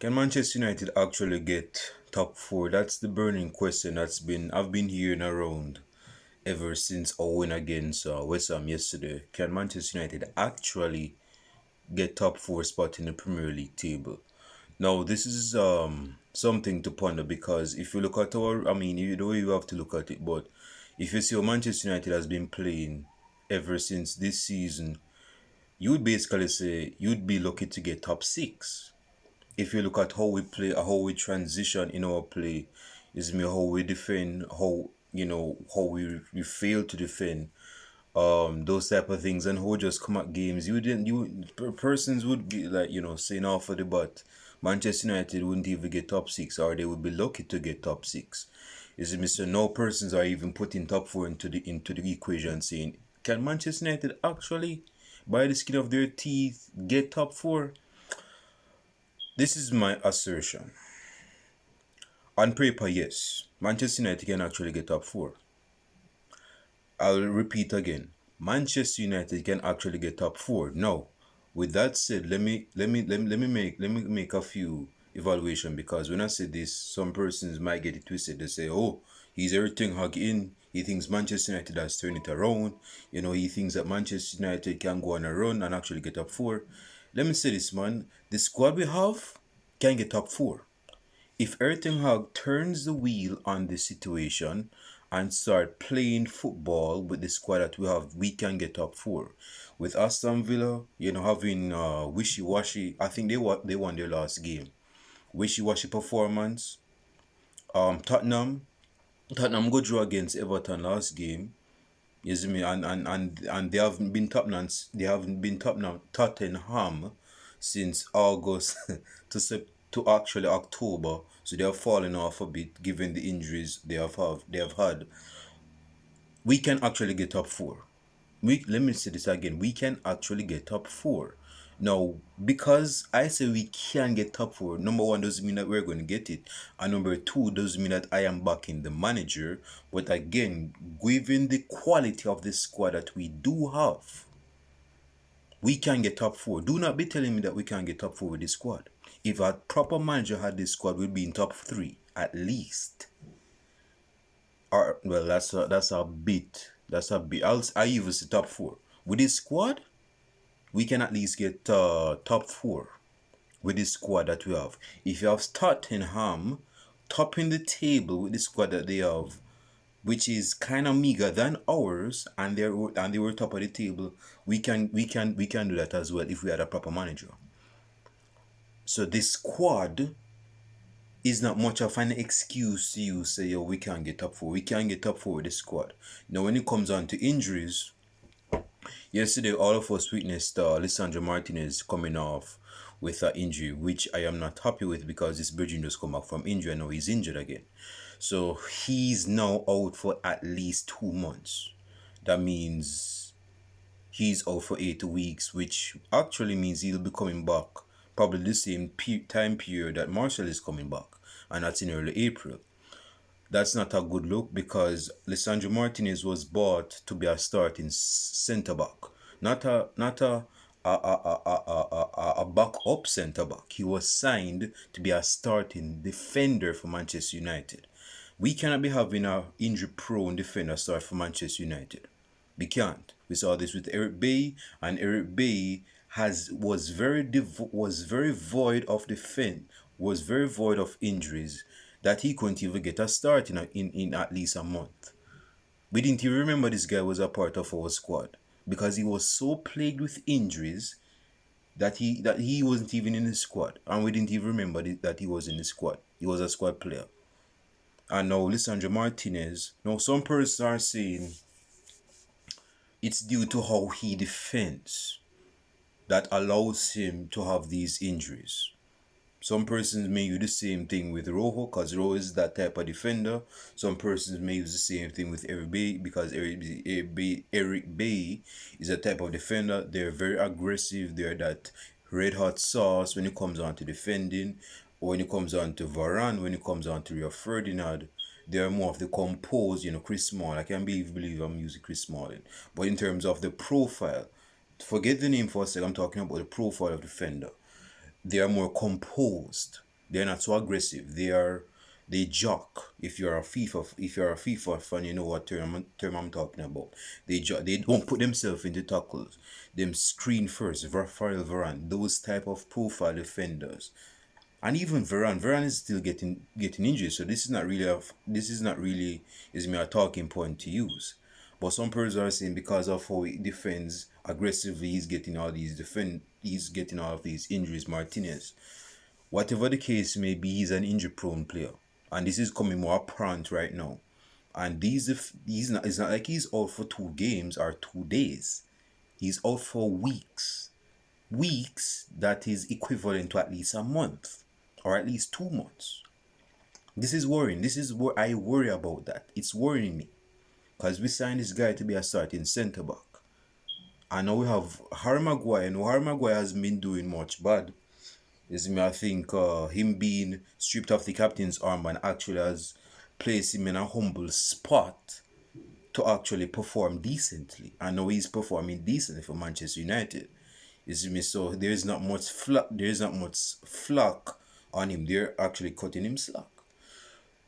Can Manchester United actually get top four? That's the burning question I've been hearing around ever since our win against West Ham yesterday. Can Manchester United actually get top four spot in the Premier League table? Now this is something to ponder because if you look at the way you have to look at it, but if you see how Manchester United has been playing ever since this season, you would basically say you'd be lucky to get top six. If you look at how we play, how we transition in our play, is me how we defend, how we fail to defend, those type of things, and how we just come at games. You didn't you persons would be like saying off for the butt. Manchester United wouldn't even get top six, or they would be lucky to get top six. Is it Mister? No persons are even putting top four into the equation, saying can Manchester United actually, by the skin of their teeth, get top four? This is my assertion. On paper, yes, Manchester United can actually get top four. I'll repeat again. Manchester United can actually get top four. Now, with that said, let me make a few evaluation, because when I say this, some persons might get it twisted. They say, "Oh, he's everything hug in. He thinks Manchester United has turned it around. He thinks that Manchester United can go on a run and actually get top four." Let me say this, man. The squad we have can get top four. If Erting Hag turns the wheel on the situation and start playing football with the squad that we have, we can get top four. With Aston Villa, having wishy-washy, I think they won their last game. Wishy-washy performance. Tottenham go draw against Everton last game. You see me, and they haven't been Tottenham since August to actually October. So they have fallen off a bit given the injuries they have had. We can actually get top four. Let me say this again. We can actually get top four. Now, because I say we can get top four, number one doesn't mean that we're going to get it, and number two doesn't mean that I am backing the manager. But again, given the quality of the squad that we do have, we can get top four. Do not be telling me that we can't get top four with this squad. If a proper manager had this squad, we'd be in top three at least. Or well, that's a bit. I even say top four with this squad. We can at least get top four with this squad that we have. If you have Tottenham topping the table with the squad that they have, which is kind of meager than ours, and they were top of the table, we can do that as well if we had a proper manager. So this squad is not much of an excuse to you say, yo, we can't get top four. We can get top four with this squad. Now, when it comes on to injuries, yesterday all of us witnessed Lisandro Martinez coming off with an injury, which I am not happy with, because this Virgin just come back from injury. I know he's injured again. So he's now out for at least 2 months. That means he's out for 8 weeks, which actually means he'll be coming back probably the same time period that Marcel is coming back, and that's in early April. That's not a good look, because Lisandro Martinez was bought to be a starting centre back, not a backup centre back. He was signed to be a starting defender for Manchester United. We cannot be having a injury-prone defender start for Manchester United. We can't. We saw this with Eric Bailly, and Eric Bailly was very void of defense, was very void of injuries, that he couldn't even get a start in at least a month. We didn't even remember this guy was a part of our squad, because he was so plagued with injuries that he wasn't even in the squad, and we didn't even remember that he was in the squad. He was a squad player. And now Lisandro Martinez. Now some persons are saying it's due to how he defends that allows him to have these injuries. Some persons may use the same thing with Rojo, because Rojo is that type of defender. Some persons may use the same thing with Eric Bailly, because Eric Bailly is a type of defender. They're very aggressive. They're that red hot sauce when it comes on to defending, or when it comes on to Varane, when it comes on to Rio Ferdinand. They're more of the composed, Chris Smalling. I can't believe I'm using Chris Smalling. But in terms of the profile, forget the name for a second. I'm talking about the profile of the defender. They are more composed. They're not so aggressive. They jock. If you're a FIFA fan, you know what term I'm talking about. They jock. They don't put themselves into tackles. Them screen first. Rafael Varane. Those type of profile defenders. And even Varane is still getting injured. So this is not really is me a talking point to use. But some persons are saying because of how he defends aggressively, he's getting all of these injuries. Martinez, whatever the case may be, he's an injury prone player, and this is coming more apparent right now. And he's not. It's not like he's out for 2 games or 2 days. He's out for weeks. Weeks that is equivalent to at least a month or at least 2 months. This is worrying. This is what I worry about. That it's worrying me because we signed this guy to be a starting centre back, and now we have Harry Maguire. And Harry Maguire has been doing much bad. Is me, I think him being stripped off the captain's armband actually has placed him in a humble spot to actually perform decently. I know he's performing decently for Manchester United. Is me, so there is not much flack on him. They're actually cutting him slack.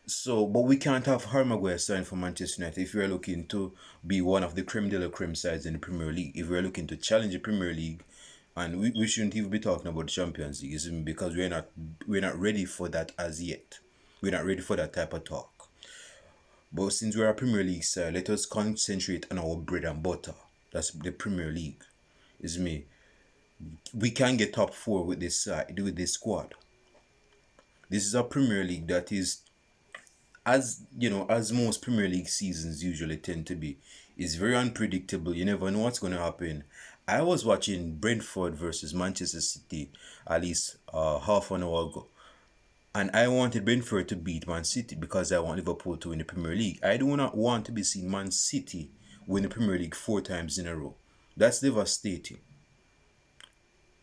So, but we can't have Harry Maguire starting for Manchester United if we're looking to be one of the creme de la creme sides in the Premier League. If we're looking to challenge the Premier League, and we shouldn't even be talking about the Champions League, because we're not ready for that as yet. We're not ready for that type of talk. But since we're a Premier League side, let us concentrate on our bread and butter. That's the Premier League. Is me. We can get top four with this side, with this squad. This is a Premier League that is, as you know, as most Premier League seasons usually tend to be, is very unpredictable. You never know what's going to happen. I was watching Brentford versus Manchester City at least half an hour ago, and I wanted Brentford to beat Man City because I want Liverpool to win the Premier League. I do not want to be seeing Man City win the Premier League 4 times in a row. That's devastating.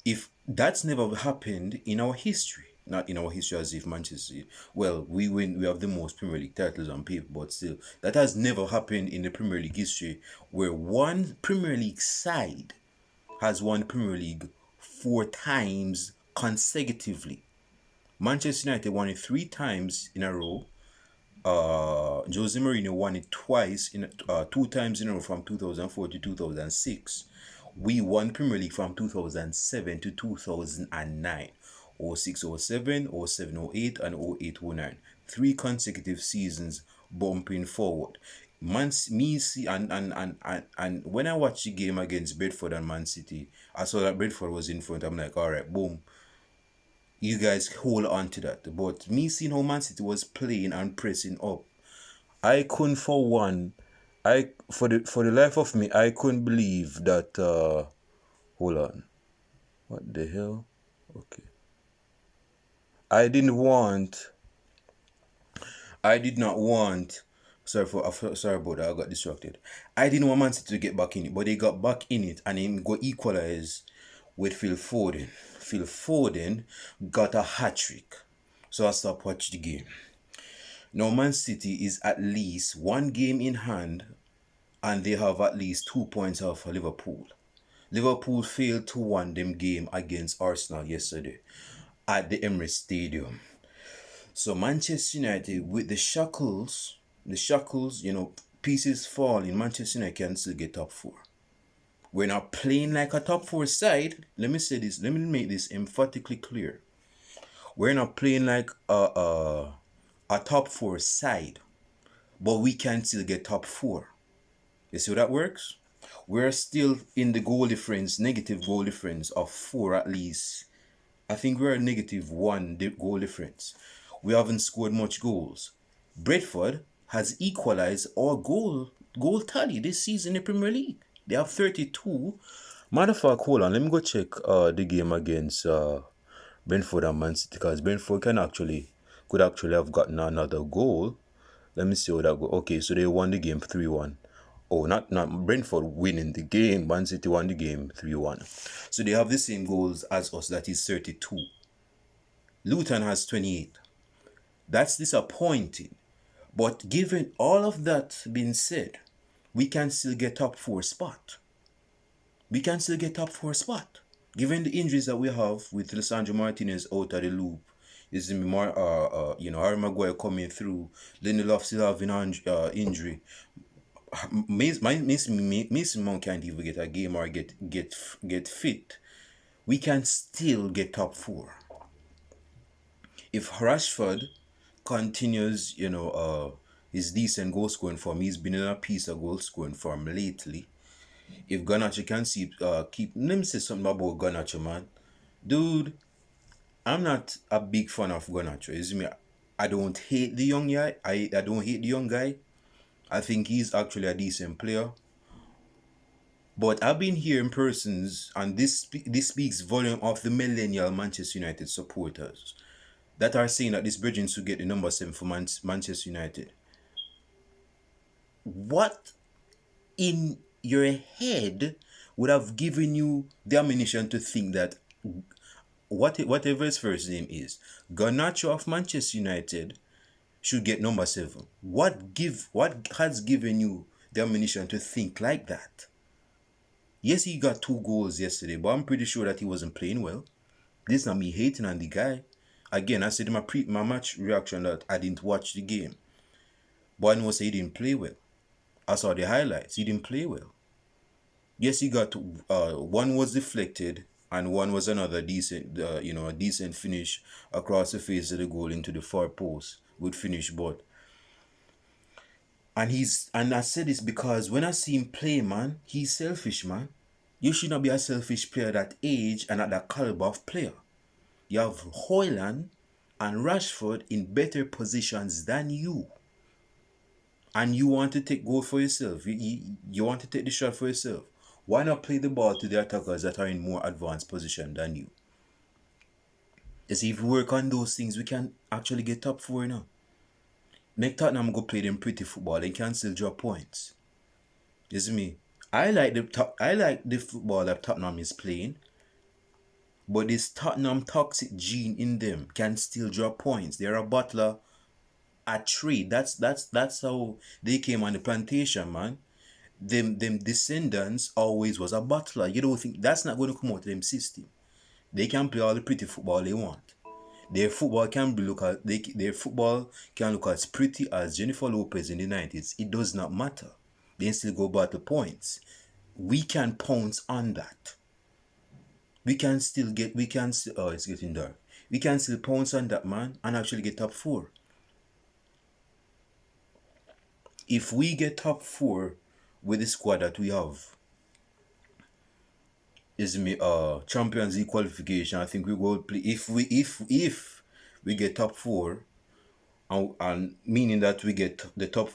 If that's never happened in our history, not in our history as if Manchester, well, we have the most Premier League titles on paper, but still, that has never happened in the Premier League history where one Premier League side has won the Premier League 4 times consecutively. Manchester United won it 3 times in a row. Jose Mourinho won it 2 times in a row from 2004 to 2006. We won Premier League from 2007 to 2009. 06, 07, 07, 08, and 08, 09. 3 consecutive seasons bumping forward. Me see and when I watched the game against Bedford and Man City, I saw that Bedford was in front. I'm like, all right, boom, you guys hold on to that. But me seeing how Man City was playing and pressing up, I couldn't for one, for the life of me, I couldn't believe that. Hold on, what the hell? Okay, I didn't want. I did not want. Sorry about that. I got distracted. I didn't want Man City to get back in it, but they got back in it and then go equalize with Phil Foden. Phil Foden got a hat trick, so I stopped watching the game. Now Man City is at least 1 game in hand, and they have at least 2 points off Liverpool. Liverpool failed to win them game against Arsenal yesterday at the Emirates Stadium. So Manchester United with the shackles, pieces falling, Manchester United can still get top four. We're not playing like a top four side. Let me say this. Let me make this emphatically clear. We're not playing like a top four side, but we can still get top four. You see how that works? We're still in the goal difference, negative goal difference of 4 at least. I think we're a -1 goal difference. We haven't scored much goals. Brentford has equalized our goal tally this season in the Premier League. They have 32. Matter of fact, hold on, let me go check the game against Brentford and Man City, because Brentford could actually have gotten another goal. Let me see how that go. Okay, so they won the game 3-1. Oh, not Brentford winning the game. Man City won the game 3-1. So they have the same goals as us, that is 32. Luton has 28. That's disappointing. But given all of that being said, we can still get top four spot. Given the injuries that we have with Lisandro Martinez out of the loop, Is me more Harry Maguire coming through, Lindelof still having injury. Mason Mount can't even get a game or get fit. We can still get top four. If Rashford continues, his decent goal scoring form, he's been in a piece of goal scoring form lately. If Garnacho can let me say something about Garnacho, man. Dude, I'm not a big fan of Garnacho. Is me, I don't hate the young guy. I don't hate the young guy. I think he's actually a decent player. But I've been hearing persons, and this speaks volume of the millennial Manchester United supporters that are saying that this Bridging should get the number 7 for Manchester United. What in your head would have given you the ammunition to think that whatever his first name is, Garnacho of Manchester United should get number 7? What has given you the ammunition to think like that? Yes, he got 2 goals yesterday, but I'm pretty sure that he wasn't playing well. This is not me hating on the guy. Again, I said in my match reaction that I didn't watch the game. But I know say he didn't play well. I saw the highlights. He didn't play well. Yes, he got one was deflected and one was another decent, a decent finish across the face of the goal into the far post. Good finish, but and I said this because when I see him play, man, he's selfish, man. You should not be a selfish player at that age and at that caliber of player. You have Hoyland and Rashford in better positions than you. And you want to take goal for yourself. You want to take the shot for yourself. Why not play the ball to the attackers that are in more advanced position than you? You see, if we work on those things, we can actually get top four now. Make Tottenham go play them pretty football. They can still draw points. You see me? I like the football that Tottenham is playing. But this Tottenham toxic gene in them can still draw points. They're a battler at trade. That's how they came on the plantation, man. Them descendants always was a battler. You don't think that's not going to come out of them system. They can play all the pretty football they want. Their football can be their football can look as pretty as Jennifer Lopez in the 90s. It does not matter. They still go battle points. We can pounce on that. It's getting dark. We can still pounce on that, man, and actually get top four. If we get top four with the squad that we have, is me Champions League qualification. I think we go play if we get top four, and meaning that we get the top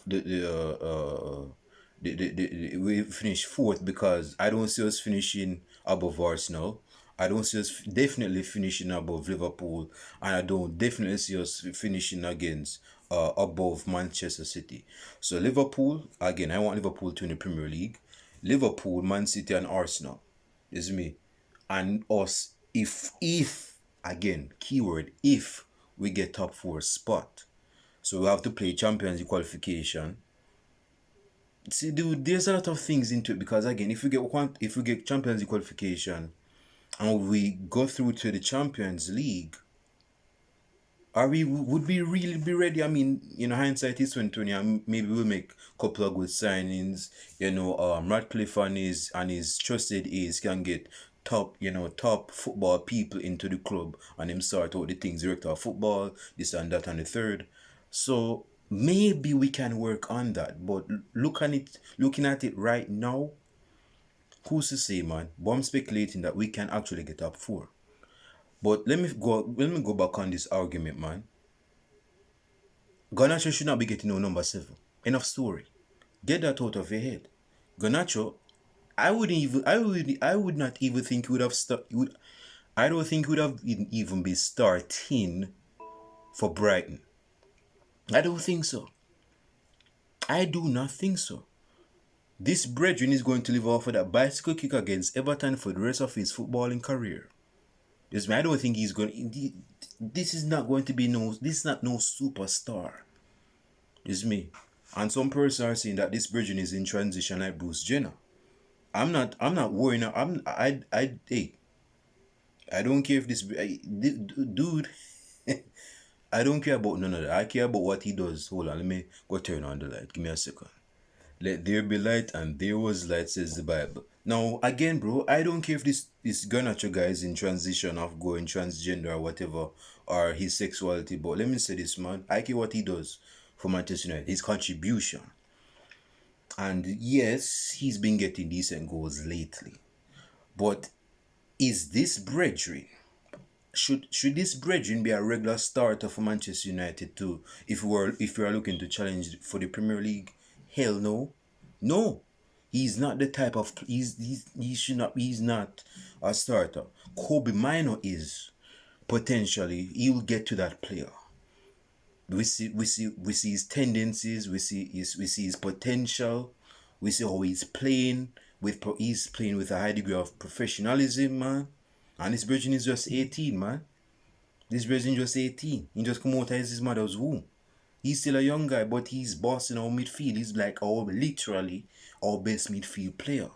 we finish fourth, because I don't see us finishing above Arsenal. I don't see us definitely finishing above Liverpool, and I don't definitely see us finishing against above Manchester City. So Liverpool, again, I want Liverpool to win the Premier League. Liverpool, Man City, and Arsenal is me, and us. If again, keyword if we get top four spot, so we have to play Champions League qualification. See, dude, there's a lot of things into it, because again, if we get Champions League qualification and we go through to the Champions League, would we really be ready? I mean, hindsight is 2020, and maybe we'll make a couple of good signings. Radcliffe and his trusted aides can get top football people into the club, and him sort out the things, director of football, this and that and the third. So maybe we can work on that. But looking at it right now, who's to say, man? But I'm speculating that we can actually get top four. But let me go back on this argument, man. Garnacho should not be getting no number 7. Enough story. Get that out of your head. Garnacho, I would not even think he would have I don't think he would have even be starting for Brighton. I don't think so. I do not think so. This brethren is going to live off of that bicycle kick against Everton for the rest of his footballing career. I don't think he's going. This is not going to be This is not no superstar. It's me. And some persons are saying that this brethren is in transition like Bruce Jenner. I'm not worrying. Hey, I don't care if dude. I don't care about none of that. I care about what he does. Hold on, let me go turn on the light. Give me a second. Let there be light, and there was light, says the Bible. Now, again, bro, I don't care if this Garnacho guy is in transition of going transgender or whatever, or his sexuality, but let me say this, man. I care what he does for Manchester United, his contribution. And yes, he's been getting decent goals lately. But is this brethren? Should this brethren be a regular starter for Manchester United too? If we are looking to challenge for the Premier League, hell no, no. He's not the type of he should not he's not a starter. Kobe Mino is potentially he'll get to that player. We see his tendencies. We see his potential. We see how he's playing he's playing with a high degree of professionalism, man. And this virgin is just 18, man. This virgin just 18. He just come out of his mother's womb. He's still a young guy, but he's bossing our midfield. He's like literally our best midfield player.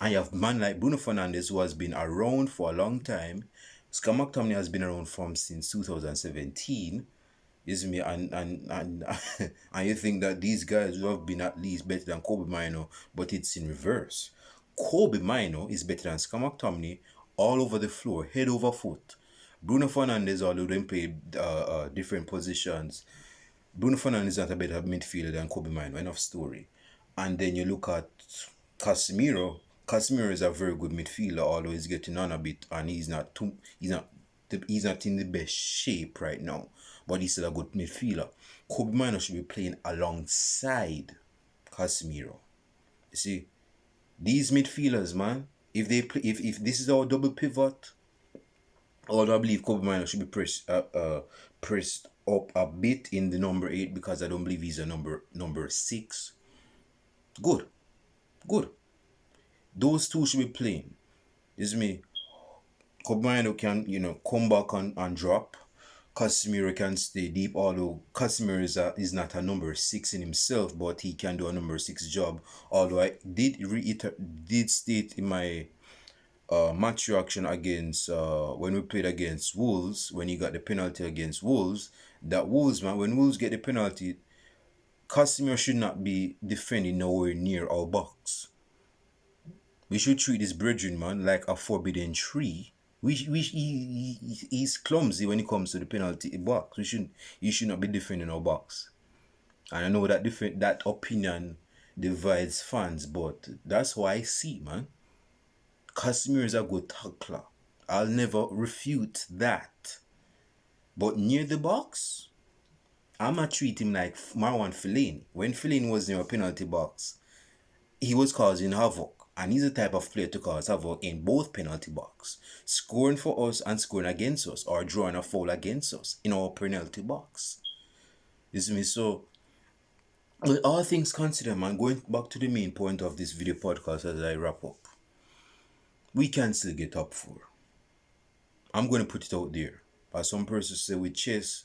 I have man like Bruno Fernandes who has been around for a long time. Scott McTominay has been around from since 2017. Is me and and you think that these guys who have been at least better than Kobe Mino, but it's in reverse. Kobe Mino is better than Scott McTominay all over the floor, head over foot. Bruno Fernandes, although they play different positions, Bruno Fernandes is not a better midfielder than Kobe Mino. Enough story. And then you look at Casemiro. Casemiro is a very good midfielder, although he's getting on a bit, and he's not in the best shape right now. But he's still a good midfielder. Kobe Mino should be playing alongside Casemiro. You see, these midfielders, man, if they play, if this is our double pivot, although I believe Kobe Mino should be pressed up a bit in the number 8 because I don't believe he's a number 6. Good, good. Those two should be playing. This is me. Kobe Mino can come back and drop. Casemiro can stay deep, although Casemiro is not a number 6 in himself, but he can do a number 6 job. Although I did state in my match reaction against when we played against Wolves, when he got the penalty against Wolves, that Wolves, man, when Wolves get the penalty, Casemiro should not be defending nowhere near our box. We should treat this brethren, man, like a forbidden tree. He's clumsy when it comes to the penalty box. He should not be defending our box. And I know that opinion divides fans, but that's how I see, man. Casemiro is a good tackler. I'll never refute that. But near the box, I'ma treat him like Marwan Fellaini. When Fellaini was near a penalty box, he was causing havoc. And he's the type of player to cause havoc in both penalty box. Scoring for us and scoring against us, or drawing a foul against us in our penalty box. You see me? So, with all things considered, man, going back to the main point of this video podcast as I wrap up, we can still get top 4. I'm going to put it out there. As some persons say with chess,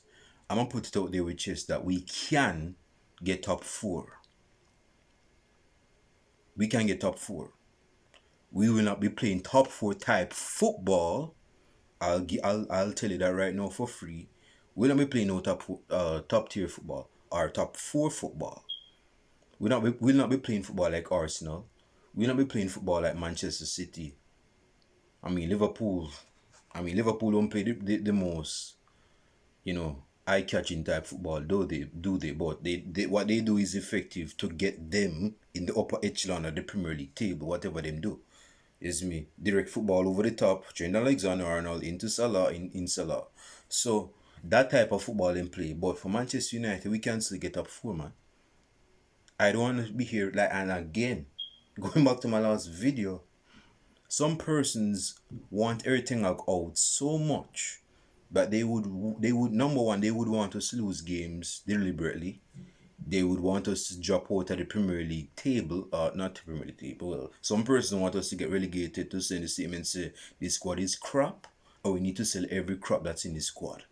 I'm going to put it out there with chess that we can get top 4. We can get top 4. We will not be playing top 4 type football. I'll tell you that right now for free. We'll not be playing no top tier football or top 4 football. We'll not be playing football like Arsenal. We'll not be playing football like Manchester City. Liverpool don't play the most, eye-catching type football, though but what they do is effective to get them in the upper echelon of the Premier League table, whatever them do. Is me. Direct football over the top, Trent Alexander-Arnold into Salah, in Salah. So, that type of football in play. But for Manchester United, we can still get up 4, man. I don't want to be here, and again, going back to my last video, some persons want everything out so much that they would number one, they would want us to lose games deliberately. They would want us to drop out of the Premier League table, not the Premier League table. Well, some persons want us to get relegated, to send the statement and say this squad is crap, or we need to sell every crap that's in the squad.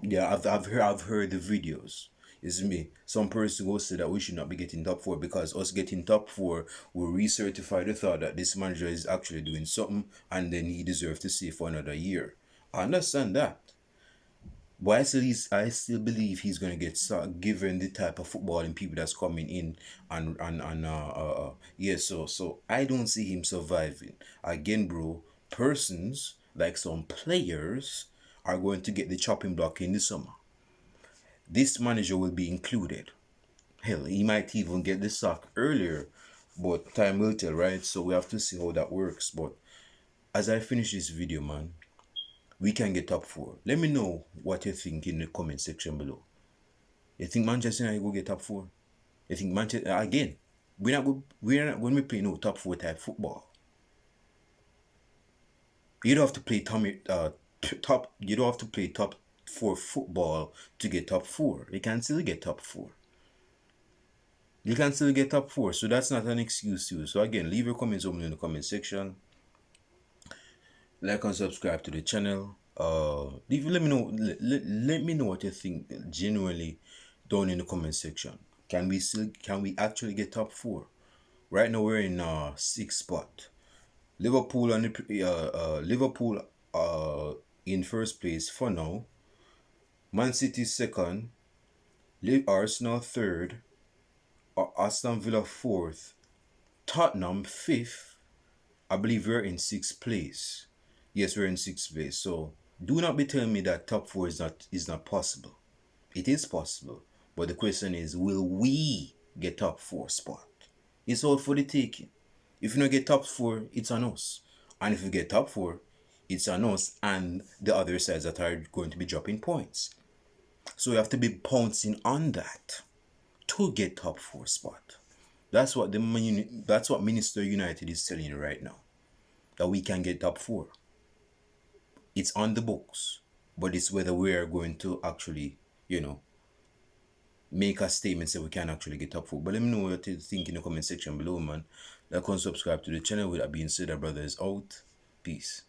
Yeah, I've heard the videos. It's me. Some person will say that we should not be getting top 4 because us getting top 4 will recertify the thought that this manager is actually doing something, and then he deserves to stay for another year. I understand that. But I still believe he's gonna get stuck given the type of footballing people that's coming in yeah. So I don't see him surviving again, bro. Persons like some players are going to get the chopping block in the summer. This manager will be included. Hell, he might even get the sack earlier, but time will tell, right? So we have to see how that works. But as I finish this video, man, we can get top four. Let me know what you think in the comment section below. You think Manchester United will get top four? You think Manchester again? We're not going to play no top four type football. You don't have to play top. You don't have to play top four football to get top four. You can still get top four. You can still get top four, so that's not an excuse to you. So again, leave your comments over in the comment section. Like and subscribe to the channel. Let me know. Let me know what you think genuinely down in the comment section. Can we actually get top four? Right now we're in sixth spot. Liverpool on the Liverpool in first place for now. Man City second. Arsenal third. Aston Villa fourth. Tottenham fifth. I believe we're in sixth place. Yes, we're in sixth place. So do not be telling me that top four is not possible. It is possible. But the question is, will we get top four spot? It's all for the taking. If you don't get top four, it's on us. And if you get top four, it's on us and the other sides that are going to be dropping points. So we have to be pouncing on that to get top four spot. That's what Minister United is telling you right now. That we can get top four. It's on the books. But it's whether we are going to actually, make a statement say we can actually get top four. But let me know what you think in the comment section below, man. Like and subscribe to the channel. With that being said, our brother is out. Peace.